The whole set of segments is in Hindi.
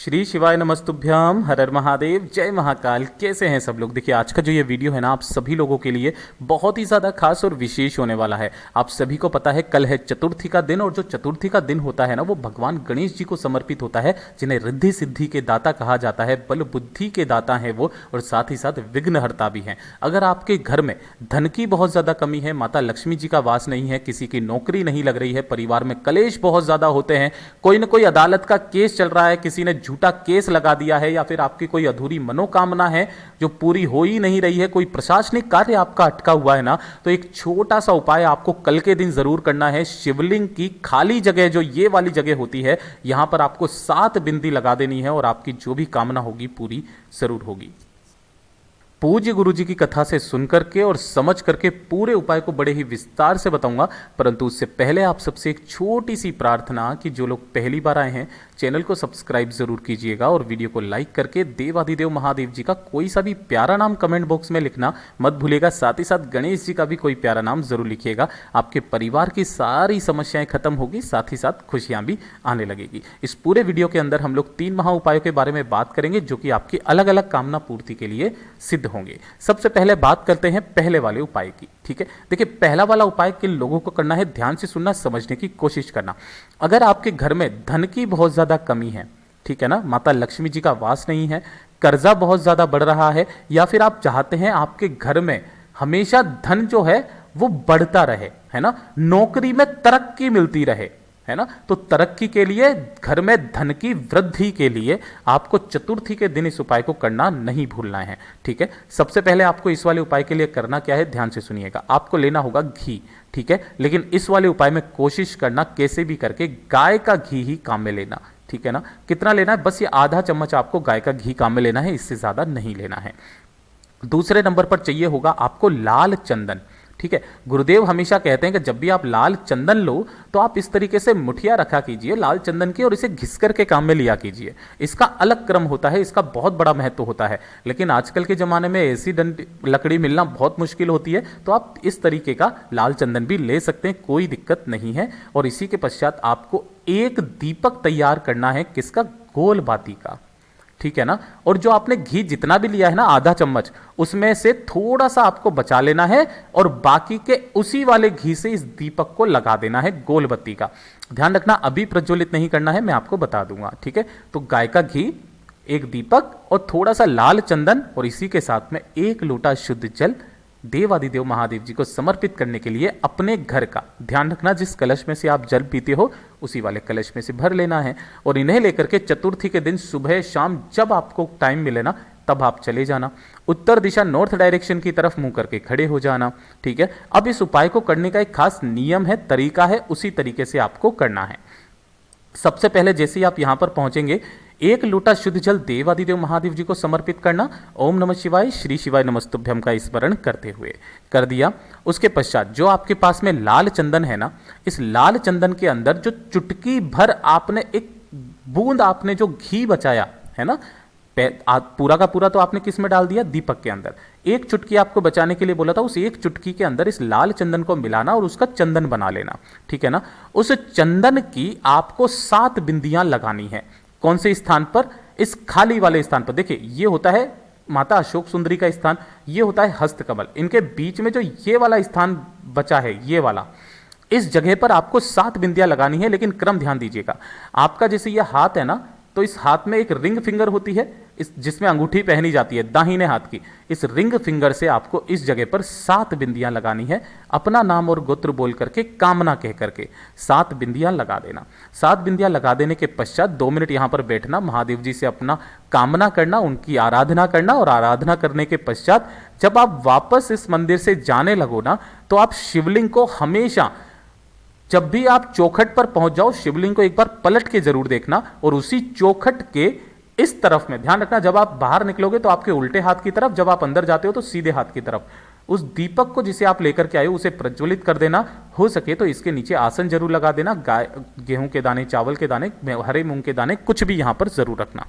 श्री शिवाय नमस्तुभ्याम। हर हर महादेव, जय महाकाल। कैसे हैं सब लोग? देखिए, आज का जो ये वीडियो है ना, आप सभी लोगों के लिए बहुत ही ज़्यादा खास और विशेष होने वाला है। आप सभी को पता है कल है चतुर्थी का दिन, और जो चतुर्थी का दिन होता है ना, वो भगवान गणेश जी को समर्पित होता है, जिन्हें रिद्धि सिद्धि के दाता कहा जाता है, बल बुद्धि के दाता हैं वो, और साथ ही साथ विघ्नहर्ता भी हैं। अगर आपके घर में धन की बहुत ज़्यादा कमी है, माता लक्ष्मी जी का वास नहीं है, किसी की नौकरी नहीं लग रही है, परिवार में कलेश बहुत ज़्यादा होते हैं, कोई ना कोई अदालत का केस चल रहा है, किसी ने झूठा केस लगा दिया है, या फिर आपकी कोई अधूरी मनोकामना है जो पूरी हो ही नहीं रही है, कोई प्रशासनिक कार्य आपका अटका हुआ है ना, तो एक छोटा सा उपाय आपको कल के दिन जरूर करना है। शिवलिंग की खाली जगह, जो ये वाली जगह होती है, यहां पर आपको 7 बिंदी लगा देनी है, और आपकी जो भी कामना होगी पूरी जरूर होगी। पूज्य गुरु जी की कथा से सुनकर के और समझ करके पूरे उपाय को बड़े ही विस्तार से बताऊंगा, परंतु उससे पहले आप सबसे एक छोटी सी प्रार्थना कि जो लोग पहली बार आए हैं, चैनल को सब्सक्राइब जरूर कीजिएगा, और वीडियो को लाइक करके देवाधिदेव महादेव जी का कोई सा भी प्यारा नाम कमेंट बॉक्स में लिखना मत भूलिएगा। साथ ही साथ गणेश जी का भी कोई प्यारा नाम जरूर लिखिएगा। आपके परिवार की सारी समस्याएं खत्म होगी, साथ ही साथ खुशियां भी आने लगेगी। इस पूरे वीडियो के अंदर हम लोग 3 महा उपायों के बारे में बात करेंगे, जो कि आपकी अलग अलग कामना पूर्ति के लिए सिद्ध होंगे। सबसे पहले बात करते हैं पहले वाले उपाय की। ठीक है, देखिए, पहला वाला उपाय किन लोगों को करना है, ध्यान से सुनना, समझने की कोशिश करना। अगर आपके घर में धन की बहुत ज्यादा कमी है, ठीक है ना, माता लक्ष्मी जी का वास नहीं है, कर्जा बहुत ज्यादा बढ़ रहा है, या फिर आप चाहते हैं आपके घर में हमेशा धन जो है वो बढ़ता रहे, है ना, नौकरी में तरक्की मिलती रहे, है ना, तो तरक्की के लिए, घर में धन की वृद्धि के लिए आपको चतुर्थी के दिन इस उपाय को करना नहीं भूलना है। ठीक है, सबसे पहले आपको इस वाले उपाय के लिए करना क्या है, ध्यान से सुनिएगा। आपको लेना होगा घी, ठीक है, लेकिन इस वाले उपाय में कोशिश करना कैसे भी करके गाय का घी ही काम में लेना। ठीक है ना, कितना लेना है, बस ये आधा चम्मच आपको गाय का घी काम में लेना है, इससे ज्यादा नहीं लेना है। दूसरे नंबर पर चाहिए होगा आपको लाल चंदन। ठीक है, गुरुदेव हमेशा कहते हैं कि जब भी आप लाल चंदन लो तो आप इस तरीके से मुठिया रखा कीजिए लाल चंदन की, और इसे घिस करके काम में लिया कीजिए। इसका अलग क्रम होता है, इसका बहुत बड़ा महत्व होता है, लेकिन आजकल के जमाने में ऐसी लकड़ी मिलना बहुत मुश्किल होती है, तो आप इस तरीके का लाल चंदन भी ले सकते हैं, कोई दिक्कत नहीं है। और इसी के पश्चात आपको एक दीपक तैयार करना है, किसका, गोल बाती का। ठीक है ना, और जो आपने घी जितना भी लिया है ना, आधा चम्मच, उसमें से थोड़ा सा आपको बचा लेना है, और बाकी के उसी वाले घी से इस दीपक को लगा देना है, गोल बत्ती का। ध्यान रखना, अभी प्रज्वलित नहीं करना है, मैं आपको बता दूंगा। ठीक है, तो गाय का घी, एक दीपक और थोड़ा सा लाल चंदन, और इसी के साथ में 1 लोटा शुद्ध जल देवाधिदेव महादेव जी को समर्पित करने के लिए अपने घर का, ध्यान रखना जिस कलश में से आप जल पीते हो उसी वाले कलश में से भर लेना है, और इन्हें लेकर के चतुर्थी के दिन सुबह शाम जब आपको टाइम मिले ना, तब आप चले जाना, उत्तर दिशा नॉर्थ डायरेक्शन की तरफ मुंह करके खड़े हो जाना। ठीक है, अब इस उपाय को करने का एक खास नियम है, तरीका है, उसी तरीके से आपको करना है। सबसे पहले जैसे ही आप यहां पर पहुंचेंगे, 1 लोटा शुद्ध जल देवाधिदेव महादेव जी को समर्पित करना, ओम नमः शिवाय, श्री शिवाय नमस्तुभ्यम का स्मरण करते हुए कर दिया। उसके पश्चात जो आपके पास में लाल चंदन है ना, इस लाल चंदन के अंदर जो चुटकी भर आपने, एक बूंद आपने जो घी बचाया है ना, पूरा का पूरा तो आपने किस में डाल दिया, दीपक के अंदर। एक चुटकी आपको बचाने के लिए बोला था, उस एक चुटकी के अंदर इस लाल चंदन को मिलाना और उसका चंदन बना लेना। ठीक है ना, उस चंदन की आपको 7 बिंदियां लगानी है। कौन से स्थान पर, इस खाली वाले स्थान पर। देखिए, ये होता है माता अशोक सुंदरी का स्थान, ये होता है हस्तकमल, इनके बीच में जो ये वाला स्थान बचा है, ये वाला, इस जगह पर आपको 7 बिंदियां लगानी है। लेकिन क्रम ध्यान दीजिएगा, आपका जैसे ये हाथ है ना, तो इस हाथ में एक रिंग फिंगर होती है, इस जिसमें अंगूठी पहनी जाती है दाहिने हाथ की, इस रिंग फिंगर से आपको इस जगह पर 7 बिंदियां लगानी है। अपना नाम और गोत्र बोल करके, कामना कह करके 7 बिंदियां लगा देना। 7 बिंदियां लगा देने के पश्चात 2 मिनट यहां पर बैठना, महादेव जी से अपना कामना करना, उनकी आराधना करना, और आराधना करने के पश्चात जब आप वापस इस मंदिर से जाने लगो ना, तो आप शिवलिंग को हमेशा, जब भी आप चौखट पर पहुंच जाओ, शिवलिंग को एक बार पलट के जरूर देखना, और उसी चौखट के इस तरफ में, ध्यान रखना, जब आप बाहर निकलोगे तो आपके उल्टे हाथ की तरफ, जब आप अंदर जाते हो तो सीधे हाथ की तरफ, उस दीपक को जिसे आप लेकर के आए हो उसे प्रज्वलित कर देना। हो सके तो इसके नीचे आसन जरूर लगा देना, गाय गेहूं के दाने, चावल के दाने, हरे मूंग के दाने, कुछ भी यहां पर जरूर रखना।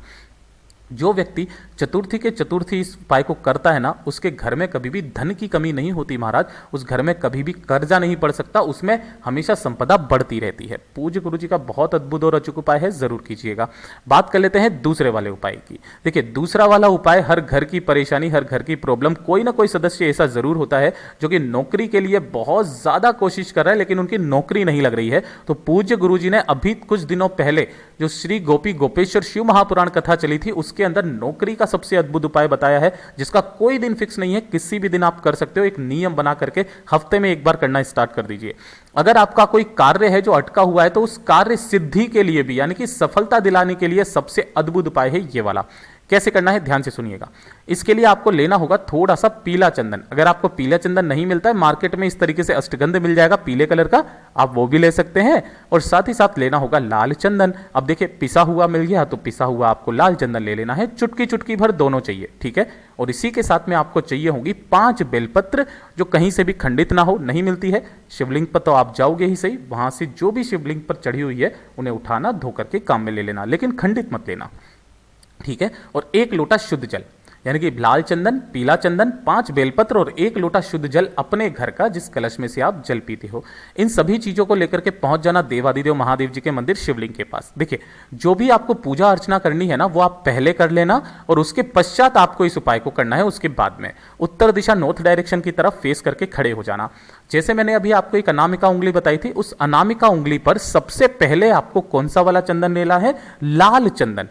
जो व्यक्ति चतुर्थी के चतुर्थी इस उपाय को करता है ना, उसके घर में कभी भी धन की कमी नहीं होती महाराज। उस घर में कभी भी कर्जा नहीं पड़ सकता, उसमें हमेशा संपदा बढ़ती रहती है। पूज्य गुरु जी का बहुत अद्भुत और अचूक उपाय है, जरूर कीजिएगा। बात कर लेते हैं दूसरे वाले उपाय की। देखिए, दूसरा वाला उपाय, हर घर की परेशानी, हर घर की प्रॉब्लम, कोई ना कोई सदस्य ऐसा जरूर होता है जो कि नौकरी के लिए बहुत ज्यादा कोशिश कर रहा है लेकिन उनकी नौकरी नहीं लग रही है। तो पूज्य गुरु जी ने अभी कुछ दिनों पहले जो श्री गोपी गोपेश्वर शिव महापुराण कथा चली थी, उसके अंदर नौकरी का सबसे अद्भुत उपाय बताया है, जिसका कोई दिन फिक्स नहीं है, किसी भी दिन आप कर सकते हो। एक नियम बना करके हफ्ते में एक बार करना स्टार्ट कर दीजिए। अगर आपका कोई कार्य है जो अटका हुआ है, तो उस कार्य सिद्धि के लिए भी, यानी कि सफलता दिलाने के लिए सबसे अद्भुत उपाय है ये वाला। कैसे करना है, ध्यान से सुनिएगा। इसके लिए आपको लेना होगा थोड़ा सा पीला चंदन। अगर आपको पीला चंदन नहीं मिलता है, मार्केट में इस तरीके से अष्टगंध मिल जाएगा पीले कलर का, आप वो भी ले सकते हैं। और साथ ही साथ लेना होगा लाल चंदन। अब देखिए, पिसा हुआ मिल गया तो पिसा हुआ आपको लाल चंदन ले लेना है, चुटकी चुटकी भर दोनों चाहिए, ठीक है। और इसी के साथ में आपको चाहिए होंगी 5 बेलपत्र, जो कहीं से भी खंडित ना हो। नहीं मिलती है शिवलिंग पर तो आप जाओगे ही सही, वहां से जो भी शिवलिंग पर चढ़ी हुई है उन्हें उठाना, धो करके काम में ले लेना, लेकिन खंडित मत लेना, ठीक है। और 1 लोटा शुद्ध जल, यानी कि लाल चंदन, पीला चंदन, 5 बेलपत्र और 1 लोटा शुद्ध जल अपने घर का, जिस कलश में से आप जल पीते हो। इन सभी चीजों को लेकर के पहुंच जाना देवादिदेव महादेव जी के मंदिर शिवलिंग के पास। देखिए, जो भी आपको पूजा अर्चना करनी है ना, वो आप पहले कर लेना और उसके पश्चात आपको इस उपाय को करना है। उसके बाद में उत्तर दिशा, नॉर्थ डायरेक्शन की तरफ फेस करके खड़े हो जाना। जैसे मैंने अभी आपको एक अनामिका उंगली बताई थी, उस अनामिका उंगली पर सबसे पहले आपको कौन सा वाला चंदन लेना है, लाल चंदन,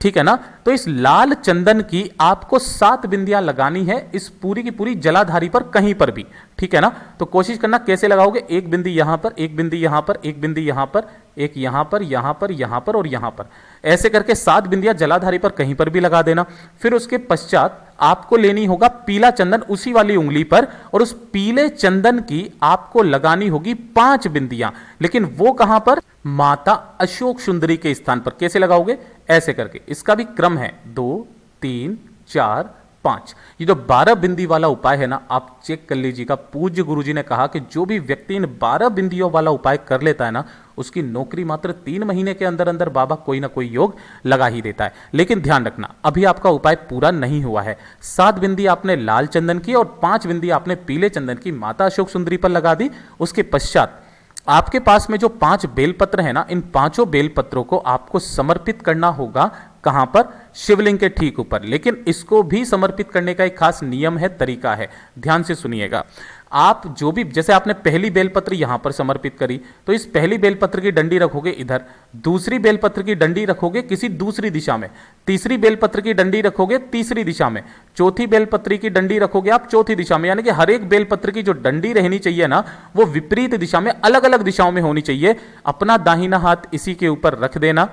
ठीक है ना। तो इस लाल चंदन की आपको 7 बिंदियां लगानी है इस पूरी की पूरी जलाधारी पर, कहीं पर भी, ठीक है ना। तो कोशिश करना कैसे लगाओगे, 1 बिंदी यहां पर, 1 बिंदी यहां पर, 1 बिंदी यहां पर, एक यहां पर, यहां पर, यहां पर और यहां पर, ऐसे करके 7 बिंदियां जलाधारी पर कहीं पर भी लगा देना। फिर उसके पश्चात आपको लेनी होगा पीला चंदन उसी वाली उंगली पर, और उस पीले चंदन की आपको लगानी होगी 5 बिंदियां, लेकिन वो कहां पर, माता अशोक सुंदरी के स्थान पर। कैसे लगाओगे, ऐसे करके। इसका भी क्रम है 2 3 4 5। ये जो 12 बिंदी वाला उपाय है ना, आप चेक कर लीजिएगा। पूज्य गुरुजी ने कहा कि जो भी व्यक्ति इन 12 बिंदियों वाला उपाय कर लेता है ना, उसकी नौकरी मात्र 3 महीने के अंदर अंदर बाबा कोई ना कोई योग लगा ही देता है। लेकिन ध्यान रखना, अभी आपका उपाय पूरा नहीं हुआ है। 7 बिंदी आपने लाल चंदन की और 5 बिंदी आपने पीले चंदन की माता अशोक सुंदरी पर लगा दी। उसके पश्चात आपके पास में जो 5 बेलपत्र है ना, इन 5 बेलपत्रों को आपको समर्पित करना होगा। कहां पर, शिवलिंग के ठीक ऊपर। लेकिन इसको भी समर्पित करने का एक खास नियम है, तरीका है, ध्यान से सुनिएगा। आप जो भी, जैसे आपने पहली बेलपत्र यहां पर समर्पित करी, तो इस पहली बेलपत्र की डंडी रखोगे इधर, दूसरी बेलपत्र की डंडी रखोगे किसी दूसरी दिशा में, तीसरी बेलपत्र की डंडी रखोगे तीसरी दिशा में, चौथी बेलपत्री की डंडी रखोगे आप चौथी दिशा में। यानी कि हर एक बेलपत्र की जो डंडी रहनी चाहिए ना, वो विपरीत दिशा में, अलग अलग दिशाओं में होनी चाहिए। अपना दाहिना हाथ इसी के ऊपर रख देना,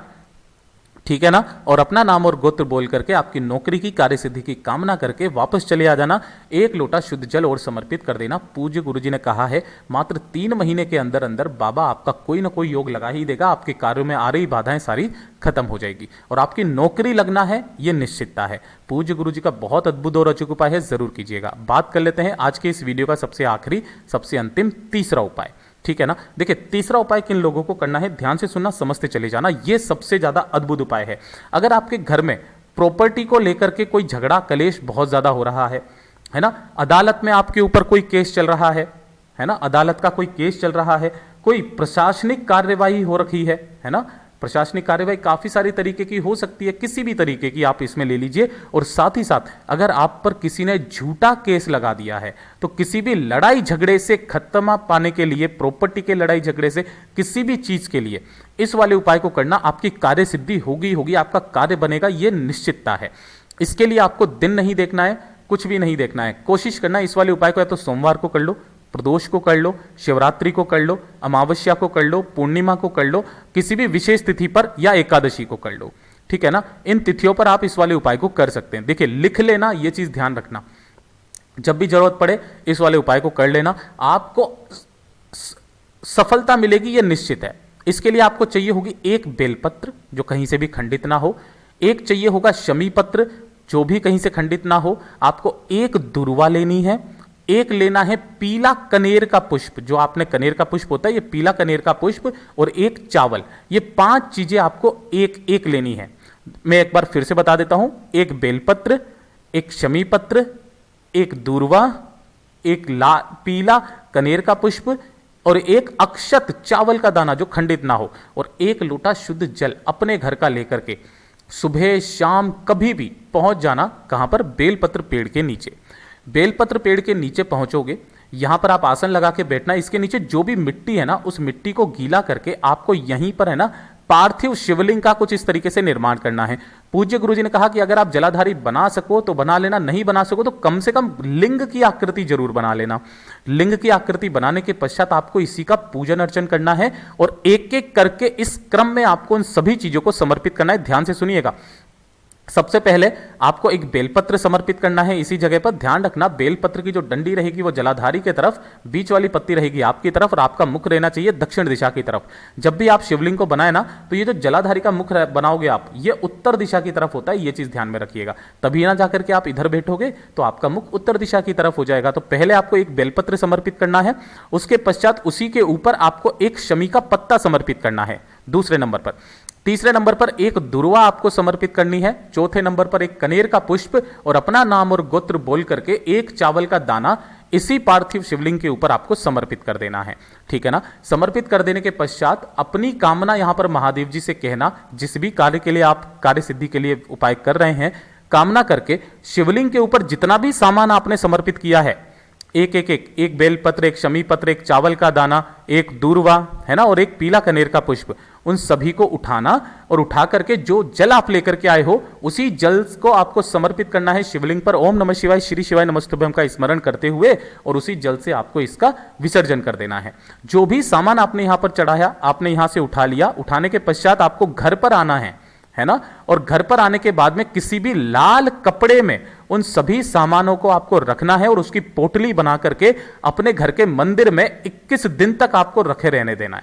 ठीक है ना, और अपना नाम और गोत्र बोल करके आपकी नौकरी की कार्य सिद्धि की कामना करके वापस चले आ जाना। 1 लोटा शुद्ध जल और समर्पित कर देना। पूज्य गुरुजी ने कहा है मात्र 3 महीने के अंदर अंदर बाबा आपका कोई ना कोई योग लगा ही देगा। आपके कार्यों में आ रही बाधाएं सारी खत्म हो जाएगी और आपकी नौकरी लगना है, यह निश्चितता है। पूज्य गुरुजी का बहुत अद्भुत और अचूक उपाय है, जरूर कीजिएगा। बात कर लेते हैं आज के इस वीडियो का सबसे आखिरी, सबसे अंतिम, तीसरा उपाय, ठीक है ना। देखिए, तीसरा उपाय किन लोगों को करना है, ध्यान से सुनना, समझते चले जाना। यह सबसे ज्यादा अद्भुत उपाय है। अगर आपके घर में प्रॉपर्टी को लेकर के कोई झगड़ा कलेश बहुत ज्यादा हो रहा है ना, अदालत में आपके ऊपर कोई केस चल रहा है ना, अदालत का कोई केस चल रहा है, कोई प्रशासनिक कार्यवाही हो रखी है ना। प्रशासनिक कार्यवाही काफी सारी तरीके की हो सकती है, किसी भी तरीके की आप इसमें ले लीजिए। और साथ ही साथ अगर आप पर किसी ने झूठा केस लगा दिया है, तो किसी भी लड़ाई झगड़े से खत्म पाने के लिए, प्रॉपर्टी के लड़ाई झगड़े से, किसी भी चीज के लिए इस वाले उपाय को करना, आपकी कार्य सिद्धि होगी, आपका कार्य बनेगा, यह निश्चितता है। इसके लिए आपको दिन नहीं देखना है, कुछ भी नहीं देखना है। कोशिश करना इस वाले उपाय को या तो सोमवार को कर लो, प्रदोष को कर लो, शिवरात्रि को कर लो, अमावस्या को कर लो, पूर्णिमा को कर लो, किसी भी विशेष तिथि पर, या एकादशी को कर लो, ठीक है ना। इन तिथियों पर आप इस वाले उपाय को कर सकते हैं। देखिए, लिख लेना, यह चीज ध्यान रखना, जब भी जरूरत पड़े इस वाले उपाय को कर लेना, आपको सफलता मिलेगी, यह निश्चित है। इसके लिए आपको चाहिए होगी 1 बेलपत्र जो कहीं से भी खंडित ना हो, 1 चाहिए होगा शमी पत्र जो भी कहीं से खंडित ना हो, आपको 1 दुर्वा लेनी है, 1 लेना है पीला कनेर का पुष्प, जो आपने कनेर का पुष्प होता है, ये पीला कनेर का पुष्प, और 1 चावल। ये 5 चीजें आपको एक एक लेनी है। मैं एक बार फिर से बता देता हूं, एक बेलपत्र, एक शमी पत्र, एक दूर्वा, एक पीला कनेर का पुष्प और एक अक्षत चावल का दाना जो खंडित ना हो, और एक लोटा शुद्ध जल अपने घर का लेकर के सुबह शाम कभी भी पहुंच जाना। कहां पर? बेलपत्र पेड़ के नीचे। बेलपत्र पेड़ के नीचे पहुंचोगे, यहां पर आप आसन लगा के बैठना। इसके नीचे जो भी मिट्टी है ना, उस मिट्टी को गीला करके आपको यहीं पर है ना पार्थिव शिवलिंग का कुछ इस तरीके से निर्माण करना है। पूज्य गुरुजी ने कहा कि अगर आप जलाधारी बना सको तो बना लेना, नहीं बना सको तो कम से कम लिंग की आकृति जरूर बना लेना। लिंग की आकृति बनाने के पश्चात आपको इसी का पूजन अर्चन करना है और एक एक करके इस क्रम में आपको उन सभी चीजों को समर्पित करना है। ध्यान से सुनिएगा। सबसे पहले आपको एक बेलपत्र समर्पित करना है। इसी जगह पर ध्यान रखना, बेलपत्र की जो डंडी रहेगी वो जलाधारी की तरफ, बीच वाली पत्ती रहेगी आपकी तरफ और आपका मुख रहना चाहिए दक्षिण दिशा की तरफ। जब भी आप शिवलिंग को बनाए ना, तो ये जो जलाधारी का मुख बनाओगे आप, ये उत्तर दिशा की तरफ होता है, ये चीज ध्यान में रखिएगा। तभी ना जाकर के आप इधर बैठोगे तो आपका मुख उत्तर दिशा की तरफ हो जाएगा। तो पहले आपको एक बेलपत्र समर्पित करना है, उसके पश्चात उसी के ऊपर आपको एक शमी का पत्ता समर्पित करना है दूसरे नंबर पर। तीसरे नंबर पर एक दुर्वा आपको समर्पित करनी है। चौथे नंबर पर एक कनेर का पुष्प और अपना नाम और गोत्र बोल करके एक चावल का दाना इसी पार्थिव शिवलिंग के ऊपर आपको समर्पित कर देना है। ठीक है ना? समर्पित कर देने के पश्चात अपनी कामना यहां पर महादेव जी से कहना, जिस भी कार्य के लिए आप कार्य सिद्धि के लिए उपाय कर रहे हैं, कामना करके शिवलिंग के ऊपर जितना भी सामान आपने समर्पित किया है, एक बेलपत्र, एक शमी पत्र, एक चावल का दाना, एक दूर्वा है ना, और एक पीला कनेर का पुष्प, उन सभी को उठाना और उठा करके जो जल आप लेकर के आए हो उसी जल को आपको समर्पित करना है शिवलिंग पर। ओम नमः शिवाय, श्री शिवाय नमस्तुभ्यं का स्मरण करते हुए और उसी जल से आपको इसका विसर्जन कर देना है। जो भी सामान आपने यहां पर चढ़ाया, आपने यहां से उठा लिया। उठाने के पश्चात आपको घर पर आना है ना, और घर पर आने के बाद में किसी भी लाल कपड़े में उन सभी सामानों को आपको रखना है और उसकी पोटली बना करके अपने घर के मंदिर में 21 दिन तक आपको रखे रहने देना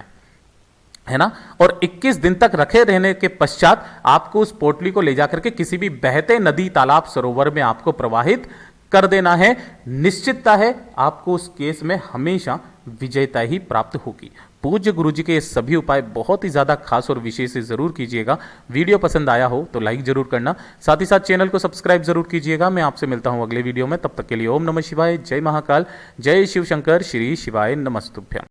है ना। और 21 दिन तक रखे रहने के पश्चात आपको उस पोटली को ले जाकर के किसी भी बहते नदी, तालाब, सरोवर में आपको प्रवाहित कर देना है। निश्चितता है आपको उस केस में हमेशा विजयता ही प्राप्त होगी। पूज्य गुरुजी के ये सभी उपाय बहुत ही ज्यादा खास और विशेष जरूर कीजिएगा। वीडियो पसंद आया हो तो लाइक जरूर करना, साथ ही साथ चैनल को सब्सक्राइब जरूर कीजिएगा। मैं आपसे मिलता हूं अगले वीडियो में, तब तक के लिए ओम नमः शिवाय, जय महाकाल, जय शिव शंकर, श्री शिवाय नमस्तुभ्यम।